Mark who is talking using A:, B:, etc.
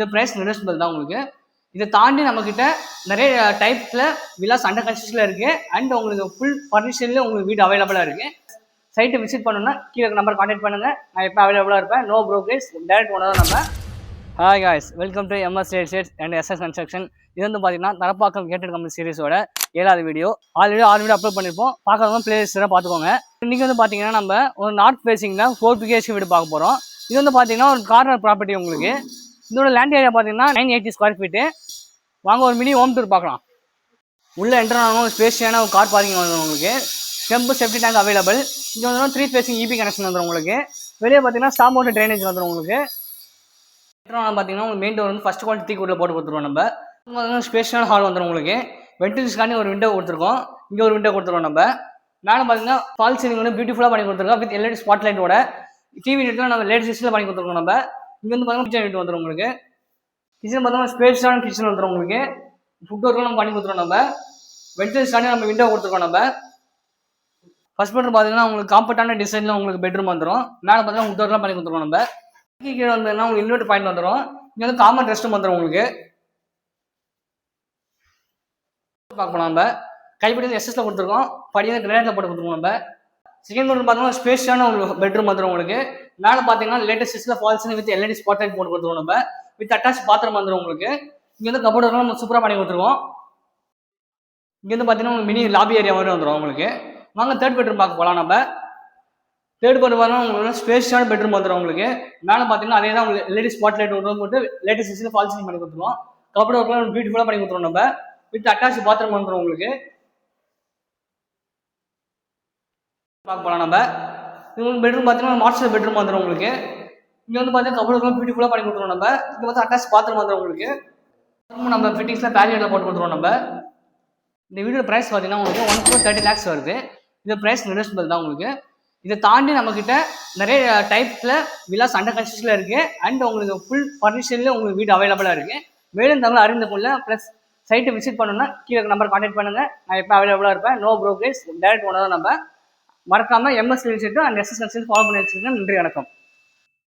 A: இந்த price negotiable தான் உங்களுக்கு. இதை தாண்டி நம்மக்கிட்ட நிறைய டைப்ஸில் வில்லாஸ் அண்டர் கன்ஸ்ட்ரக்ஷனில் இருக்குது. அண்ட் உங்களுக்கு ஃபுல் ஃபர்னிச்சர்லேயே உங்களுக்கு வீடு அவைலபிளாக இருக்குது. சைட்டை விசிட் பண்ணணும்னா கீழே நம்பர் கான்டாக்ட் பண்ணுங்கள். நான் எப்போ அவைலபிளாக இருப்பேன். நோ ப்ரோக்கரேஜ், டைரக்ட் ஓனர் தான் நம்ம. Hi guys, welcome to MS real estate and SS construction. இது வந்து பார்த்தீங்கன்னா தரப்பாக்கம் கேட்டட் கம்பெனி சீரிஸோட 7வது வீடியோ. ஆல்ரெடி 6 வீடியோ அப்லோட் பண்ணியிருப்போம். பார்க்குறவங்க பிளேலிஸ்ட்டாக பார்த்துக்கோங்க. இன்றைக்கி வந்து பார்த்தீங்கன்னா நம்ம ஒரு நார்த் ஃபேஸிங்கில் 4 BHK வீடு பார்க்க போகிறோம். இது வந்து பார்த்தீங்கன்னா ஒரு கார்னர் ப்ராப்பர்ட்டி. உங்களுக்கு இதோட லேண்ட் ஏரியா பார்த்தீங்கன்னா 980 ஸ்கொயர் ஃபீட்டு. வாங்க ஒரு மினி ஹோம் டூர் பார்க்கலாம். உள்ளே என்டர் ஆகணும். ஸ்பேஷியான ஒரு கார் பார்க்கிங் வந்துடும் உங்களுக்கு. Stump safety tank available. இங்கே வந்து 3 ஃபேஸிங் இபி கனெக்ஷன் வந்துடும் உங்களுக்கு. வெளியே பார்த்தீங்கன்னா ஸ்டாம் வாட்டர் ட்ரைனேஜ் வந்துடும் உங்களுக்கு. பார்த்தீங்கன்னா உங்களுக்கு மெயின் டோர் வந்து ஃபர்ஸ்ட் குவாலிட்டி டீ கூட்டில் போட்டு கொடுத்துருவோம். நம்ம ஸ்பேஷியான ஹால் வந்துடும் உங்களுக்கு. வென்டிலேஷனுக்காண்டி ஒரு விண்டோ கொடுத்துருக்கோம். இங்கே ஒரு விண்டோ கொடுத்துருவோம். நம்ம மேலே பார்த்தீங்கன்னா ஃபால் சீலிங் வந்து பியூட்டிஃபுல்லாக பண்ணி கொடுத்துருக்கோம். வித் LED ஸ்பாட் லைட்டோட டிவி யூனிட்லாம் நம்ம லேட் சிஸ்டில் பண்ணி கொடுத்துருக்கோம். நம்ம இங்கே வந்து பார்த்தீங்கன்னா கிச்சன் யூனிட் வந்துடும் உங்களுக்கு. கிச்சன் பார்த்தீங்கன்னா ஸ்பேஷியான கிச்சன் வந்துடும் உங்களுக்கு. ஃபுட் ஒர்க்லாம் நம்ம பண்ணி கொடுத்துருவோம். நம்ம வென்டிலேஷனுக்காண்டி நம்ம விண்டோ கொடுத்துருக்கோம். நம்ம ஃபர்ஸ்ட் பெட்ரூம் பார்த்தீங்கன்னா உங்களுக்கு காம்பர்டான டிசைனில் உங்களுக்கு பெட்ரூம் வந்துடும். மேலே பார்த்தீங்கன்னா ஃபுட் ஒர்க்லாம் பண்ணி கொடுத்துருவோம். நம்ம கீழே வந்ததுன்னா உங்களுக்கு இன்வெர்ட் பாயிண்ட் வந்துடும். இங்கே வந்து காமன் ரெஸ்ட் ரூம் வந்துடும் உங்களுக்கு. பார்க்கலாம். நம்ம கைப்படி எஸ்எஸ்ல கொடுத்துருக்கோம். படி வந்து கிரானைட்ல போட்டு கொடுத்துருக்கோம். நம்ம செகண்ட் பெட்ரூம் பார்த்தீங்கன்னா ஸ்பேஷியான ஒரு பெட்ரூம் வந்துடும் உங்களுக்கு. மேலே பார்த்தீங்கன்னா லேட்டஸ்ட் சிஸ்ல false with LED spot light போட்டு கொடுத்துருவோம். நம்ம வித் அட்டாச் பாத்ரூம் வந்துடும் உங்களுக்கு. இங்கே வந்து கபோர்ட் நம்ம சூப்பராக பண்ணி கொடுத்துருவோம். இங்கே வந்து பார்த்தீங்கன்னா உங்களுக்கு மினி லாபி ஏரியா மாதிரி வந்துடும் உங்களுக்கு. வாங்க தேர்ட் பெட்ரூம் பார்க்க போகலாம். நம்ம தேர்ட் பெட்ரூம் பார்த்தீங்கன்னா உங்களுக்கு ஸ்பேஷியான பெட்ரூம் வந்துடும் உங்களுக்கு. மேலே பார்த்தீங்கன்னா அதே தான் உங்களுக்கு LED ஸ்பாட் லைட் ஒன்று போட்டு லேட்டஸ்ட் சிஸ்ல ஃபால்ஸ் பண்ணி கொடுத்துருவோம். கபோர்ட் ஒர்க்லாம் பியூட்டிஃபுல்லாக பண்ணி கொடுத்துருவோம். நம்ம வித் அட்டாச் பாத்ரூம் வந்துடும் உங்களுக்கு. பார்க்க போகலாம். நம்ம உங்களுக்கு பெட்ரூம் பார்த்தீங்கன்னா மாஸ்டர் பெட்ரூம் வந்துடும் உங்களுக்கு. இங்கே வந்து பார்த்தீங்கன்னா கபோர்ட்லாம் பியூட்டிஃபுல்லாக பண்ணி கொடுத்துருவோம். நம்ம இங்கே வந்து அட்டாச் பாத்ரூம் வந்துடும் உங்களுக்கு. நம்ம ஃபிட்டிங்ஸில் பேரியரில் போட்டு கொடுத்துருவோம். நம்ம இந்த வீடியோ ப்ரைஸ் பார்த்தீங்கன்னா உங்களுக்கு 1.30 lakhs வருது. இந்த ப்ரைஸ் நெகோஷியபிள் தான் உங்களுக்கு. இதை தாண்டி நம்மக்கிட்ட நிறைய டைப்ஸில் வில்லாஸ் அண்டர் கன்ஸ்ட்ரக்ஷனில் இருக்குது. அண்ட் உங்களுக்கு ஃபுல் ஃபர்னிச்சர்லேயே உங்களுக்கு வீடு அவைலபிளாக இருக்குது. மேலும் தமிழ் அறிந்து கொள்ள ப்ளஸ் சைட்டை விசிட் பண்ணணும்னா கீழே நம்பர் கான்டாக்ட் பண்ணுங்கள். நான் எப்போ அவைலபிளாக இருப்பேன். நோ ப்ரோக்கரேஜ், டைரக்ட் ஓனர் தான் நம்ம. மறக்காமல் MS real estate and SS construction follow பண்ணி வச்சுருக்கேன். நன்றி, வணக்கம்.